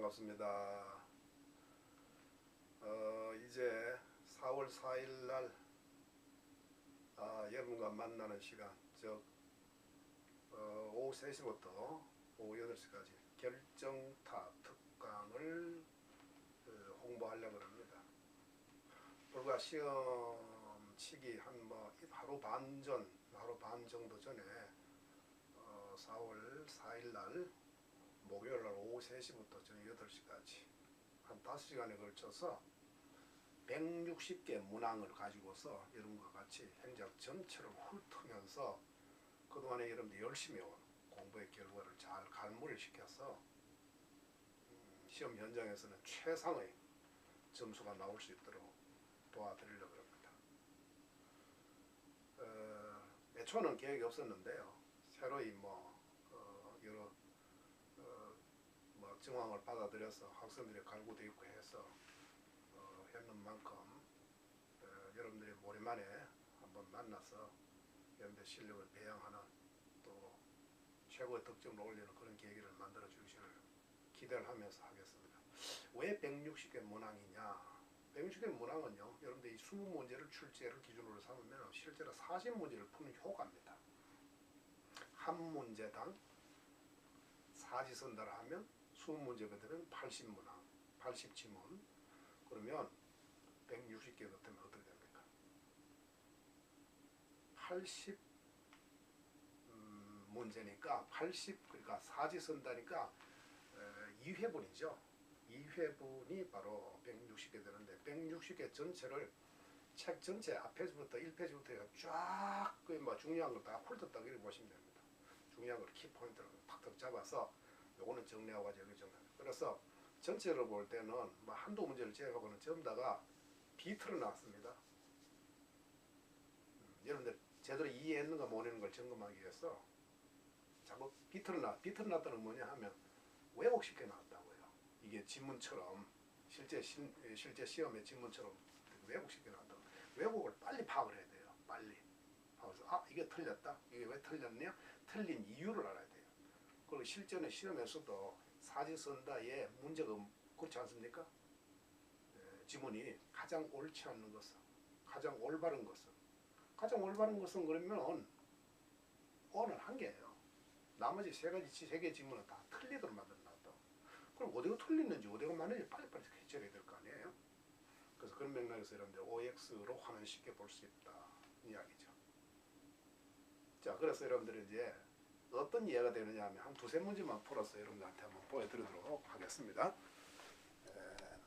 반갑습니다. 이제 4월 4일 날 여러분과 만나는 시간, 즉 오후 3시부터 오후 8시까지 결정타 특강을 홍보하려고 합니다. 불과 시험 치기 하루 반 정도 전에 4월 4일 날 목요일 날 오후 3시부터 저녁 8시까지 한 5시간에 걸쳐서 160개 문항을 가지고서 여러분과 같이 행작 전체를 훑으면서 그동안에 여러분들 열심히 온 공부의 결과를 잘 갈무리 시켜서 시험 현장에서는 최상의 점수가 나올 수 있도록 도와드리려고 합니다. 애초는 계획이 없었는데요. 새로이 여러 정황을 받아들여서 학생들이 갈구되어 있고 해서 했는 만큼 여러분들이 오랜만에 한번 만나서 여러분들 실력을 배양하는 또 최고의 득점을 올리는 그런 계기를 만들어 주시를 기대를 하면서 하겠습니다. 왜 160개 문항이냐? 160개 문항은요, 여러분들이 20문제를 출제를 기준으로 삼으면 실제로 40문제를 푸는 효과입니다. 한 문제당 사지선다를 하면 20문제가 되면 80문항, 80지문. 그러면 160개가 되면 어떻게 됩니까? 80문제니까 그러니까 사지선다니까 2회분이죠. 2회분이 바로 160개 되는데 160개 전체를 책 전체 앞에서부터 1페이지부터 쫙 중요한 걸 다 훑었다고 이렇게 보시면 됩니다. 중요한 걸 키포인트를 탁탁 잡아서 요거는 정리하고 가지고 여기 정리합니다. 그래서 전체로 볼 때는 한두 문제를 제외하고는 전부 다가 비틀어 놨습니다. 여러분들 제대로 이해했는가 모르는 걸 점검하기 위해서 자꾸 비틀어 놨다는 뭐냐 하면 왜곡시켜 놨다고요. 이게 지문처럼 실제 시험의 지문처럼 왜곡시켜 놨다고. 왜곡을 빨리 파악을 해야 돼요. 빨리 파악해서 이게 틀렸다. 이게 왜 틀렸냐? 틀린 이유를 알아야 돼요. 그리고 실전의 시험에서도 사지선다의 문제가 그렇지 않습니까? 지문이 가장 옳지 않는 것은, 가장 올바른 것은 그러면 오늘 한 개예요. 나머지 세 개 지문은 다 틀리도록 만들어놨다. 그럼 어디가 틀렸는지 어디가 맞는지 빨리빨리 해결해야 될 거 아니에요. 그래서 그런 맥락에서 여러분들 OX로 환원시켜 볼 수 있다 이야기죠. 자, 그래서 여러분들이 이제 어떤 이해가 되느냐 하면 한 두세 문제만 풀어서 여러분들한테 한번 보여드리도록 하겠습니다.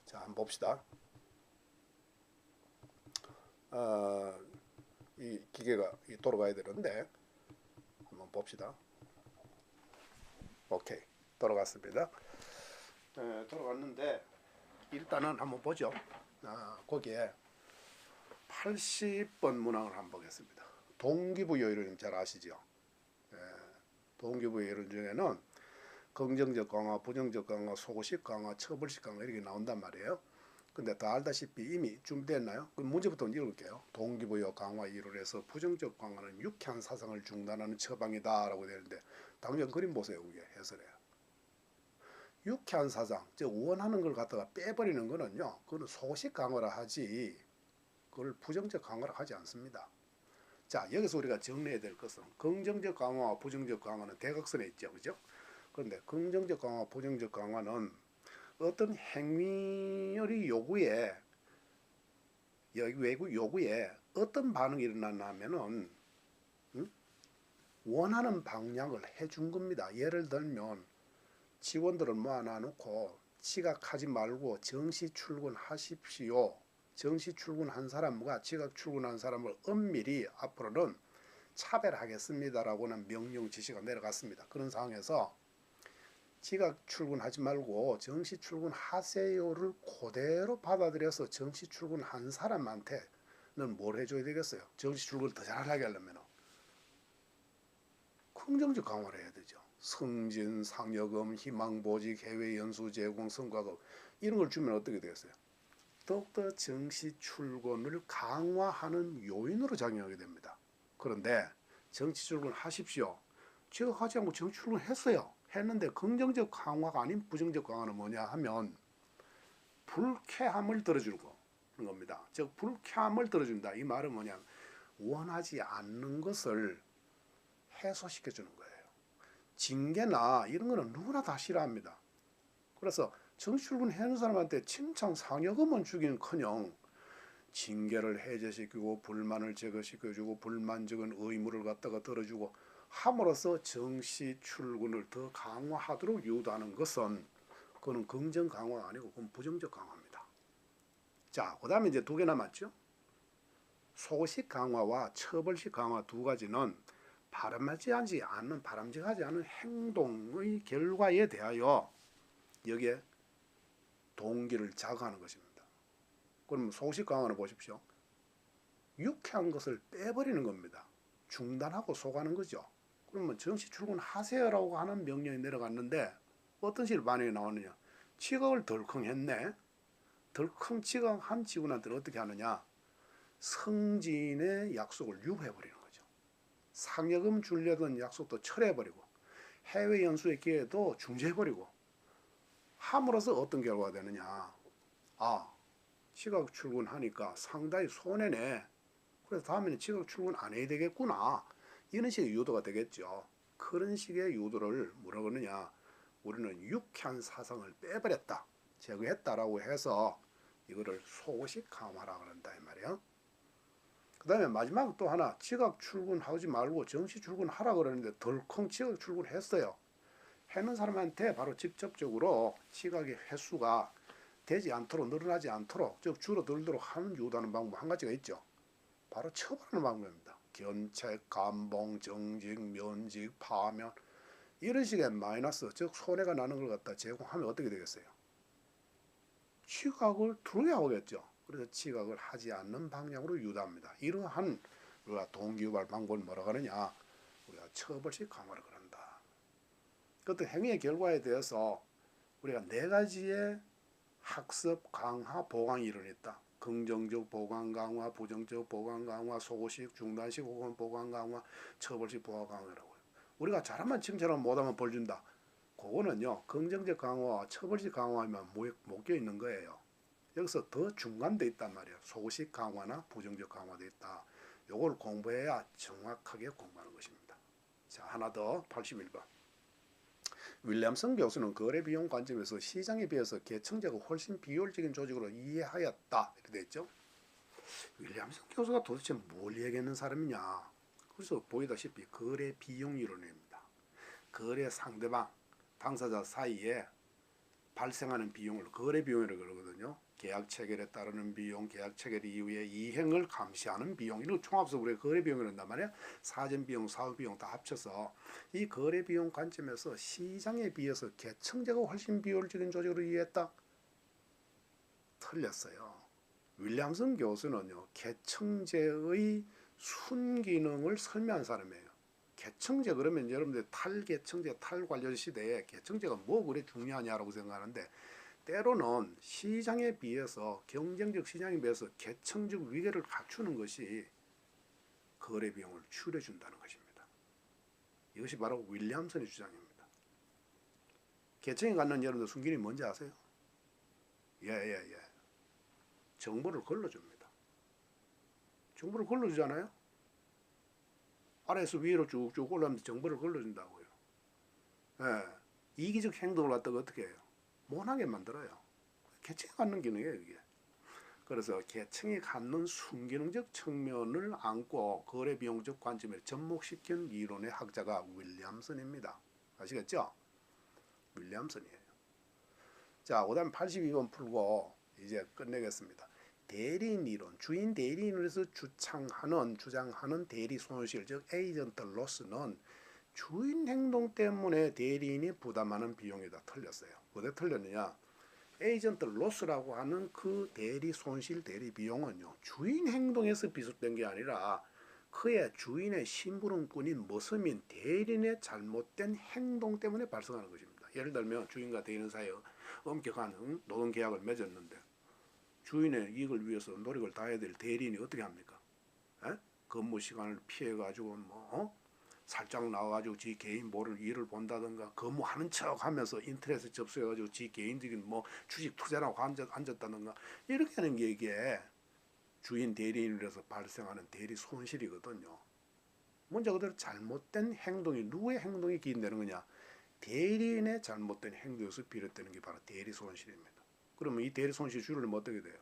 자, 한번 봅시다. 이 기계가 돌아가야 되는데 한번 봅시다. 오케이, 돌아갔습니다. 돌아갔는데 일단은 한번 보죠. 거기에 80번 문항을 한번 보겠습니다. 동기부여 이론 잘 아시죠? 동기부여 이론 중에는 긍정적 강화, 부정적 강화, 소구식 강화, 처벌식 강화 이렇게 나온단 말이에요. 근데 다 알다시피 이미 준비됐나요? 그럼 문제부터 읽을게요. 동기부여 강화 이론에서 부정적 강화는 유쾌한 사상을 중단하는 처방이다 라고 되는데 당장 그림 보세요. 그게 해설해요. 유쾌한 사상, 즉 원하는 걸 갖다가 빼버리는 거는요, 그거는 소식 강화라 하지 그걸 부정적 강화라 하지 않습니다. 자, 여기서 우리가 정리해야 될 것은 긍정적 강화와 부정적 강화는 대각선에 있죠. 그죠? 그런데 긍정적 강화, 부정적 강화는 어떤 행위의 요구에 어떤 반응이 일어났나 하면은 원하는 방향을 해준 겁니다. 예를 들면 직원들을 모아놔놓고 지각하지 말고 정시 출근하십시오. 정시 출근한 사람과 지각 출근한 사람을 엄밀히 앞으로는 차별하겠습니다라고는 명령 지시가 내려갔습니다. 그런 상황에서 지각 출근하지 말고 정시 출근하세요를 그대로 받아들여서 정시 출근한 사람한테는 뭘 해줘야 되겠어요? 정시 출근을 더 잘하게 하려면 긍정적 강화를 해야 되죠. 승진, 상여금, 희망보직, 해외연수 제공, 성과급 이런 걸 주면 어떻게 되겠어요? 더욱더 정시 출근을 강화하는 요인으로 작용하게 됩니다. 그런데 정시 출근하십시오. 제가 하지 않고 정시 출근했어요. 했는데 긍정적 강화가 아닌 부정적 강화는 뭐냐 하면 불쾌함을 들어주고 하는 겁니다. 즉 불쾌함을 들어준다. 이 말은 뭐냐, 원하지 않는 것을 해소시켜주는 거예요. 징계나 이런 거는 누구나 다 싫어합니다. 그래서 정시 출근하는 사람한테 칭찬 상여금은 주기는커녕 징계를 해제시키고 불만을 제거시켜주고 불만적인 의무를 갖다가 들어주고 함으로써 정시 출근을 더 강화하도록 유도하는 것은 그거는 긍정 강화가 아니고 그건 부정적 강화입니다. 자, 그 다음에 이제 두 개 남았죠. 소식 강화와 처벌식 강화 두 가지는 바람직하지 않은 행동의 결과에 대하여 여기에 동기를 자극하는 것입니다. 그럼 소식 강화는 보십시오. 유쾌한 것을 빼버리는 겁니다. 중단하고 속하는 거죠. 그러면 정시 출근하세요라고 하는 명령이 내려갔는데 어떤 식으로 반응이 나오느냐. 지각을 덜컹 했네. 덜컹 지각한 직원한테는 어떻게 하느냐. 승진의 약속을 유보해버리는 거죠. 상여금 주려던 약속도 철회해버리고 해외 연수의 기회도 중지해버리고 함으로써 어떤 결과가 되느냐. 아, 지각 출근하니까 상당히 손해네. 그래서 다음에는 지각 출근 안 해야 되겠구나. 이런 식의 유도가 되겠죠. 그런 식의 유도를 뭐라고 하느냐. 우리는 유쾌한 사상을 빼버렸다. 제거했다라고 해서 이거를 소식 강화라고 한다 이 말이에요. 그 다음에 마지막 또 하나, 지각 출근하지 말고 정시 출근하라 그러는데 덜컹 지각 출근했어요. 해는 사람한테 바로 직접적으로 지각의 횟수가 되지 않도록, 늘어나지 않도록, 즉 줄어들도록 하는 유도하는 방법 한 가지가 있죠. 바로 처벌하는 방법입니다. 견책, 감봉, 정직, 면직, 파면 이런 식의 마이너스, 즉 손해가 나는 걸 갖다 제공하면 어떻게 되겠어요? 지각을 두려워 하겠죠. 그래서 지각을 하지 않는 방향으로 유도합니다. 이러한 우리가 동기유발 방법을 뭐라고 하느냐, 우리가 처벌식 강화를 그런다. 어떤 행위의 결과에 대해서 우리가 네 가지의 학습 강화 보강 이론이 있다. 긍정적 보강 강화, 부정적 보강 강화, 소식, 중단식 혹은 보강 강화, 처벌식 보강 강화라고요. 우리가 잘하면 칭찬하면 못하면 벌 준다. 그거는요, 긍정적 강화와 처벌식 강화만 묶여 있는 거예요. 여기서 더 중간돼 있단 말이에요. 소식 강화나 부정적 강화돼 있다. 요걸 공부해야 정확하게 공부하는 것입니다. 자, 하나 더 81번. 윌리엄슨 교수는 거래 비용 관점에서 시장에 비해서 계층제가 훨씬 비효율적인 조직으로 이해하였다. 이렇게 돼 있죠. 윌리엄슨 교수가 도대체 뭘 얘기하는 사람이냐. 그래서 보이다시피 거래 비용 이론입니다. 거래 상대방, 당사자 사이에 발생하는 비용을 거래 비용이라고 그러거든요. 계약 체결에 따르는 비용, 계약 체결 이후에 이행을 감시하는 비용, 이런 총합해서 우리가 거래 비용을 한단 말이에요. 사전 비용, 사후 비용 다 합쳐서 이 거래 비용 관점에서 시장에 비해서 계층제가 훨씬 비효율적인 조직으로 이해했다? 틀렸어요. 윌리엄슨 교수는요, 계층제의 순기능을 설명한 사람이에요. 계층제 그러면 여러분들 탈계층제, 탈관련 시대에 계층제가 뭐 그래 중요하냐라고 생각하는데, 때로는 시장에 비해서, 경쟁적 시장에 비해서 계층적 위계를 갖추는 것이 거래 비용을 줄여준다는 것입니다. 이것이 바로 윌리엄슨의 주장입니다. 계층이 갖는 여러분들 순기능이 뭔지 아세요? 예. 정보를 걸러줍니다. 정보를 걸러주잖아요. 아래에서 위로 쭉쭉 올라오면서 정보를 걸러준다고요. 예. 이기적 행동을 갖다가 어떻게 해요? 못하게 만들어요. 계층이 갖는 기능이에요, 이게. 그래서 계층이 갖는 순기능적 측면을 안고 거래 비용적 관점에 접목시킨 이론의 학자가 윌리엄슨입니다. 아시겠죠? 윌리엄슨이에요. 자, 그다음 82번 풀고 이제 끝내겠습니다. 대리인 이론, 주인 대리인으로서 주장하는 대리 손실, 즉 에이전트 로스는 주인 행동 때문에 대리인이 부담하는 비용이다. 틀렸어요. 어디 틀렸느냐? 에이전트 로스라고 하는 그 대리 손실, 대리 비용은요, 주인 행동에서 비롯된 게 아니라 그의 주인의 심부름꾼인 머슴인 대리인의 잘못된 행동 때문에 발생하는 것입니다. 예를 들면 주인과 대리인 사이에 엄격한 노동계약을 맺었는데 주인의 이익을 위해서 노력을 다해야 될 대리인이 어떻게 합니까? 에? 근무 시간을 피해가지고 살짝 나와가지고 지 개인 뭐를 일을 본다든가 거무하는 척하면서 인터넷에 접속해가지고 지 개인적인 뭐 주식 투자라고 앉았다든가 이렇게 하는 게 이게 주인 대리인으로서 발생하는 대리 손실이거든요. 문제 그대로 잘못된 행동이 누구의 행동이 기인되는 거냐? 대리인의 잘못된 행동에서 비롯되는 게 바로 대리 손실입니다. 그러면 이 대리 손실 줄이려면 어떻게 돼요?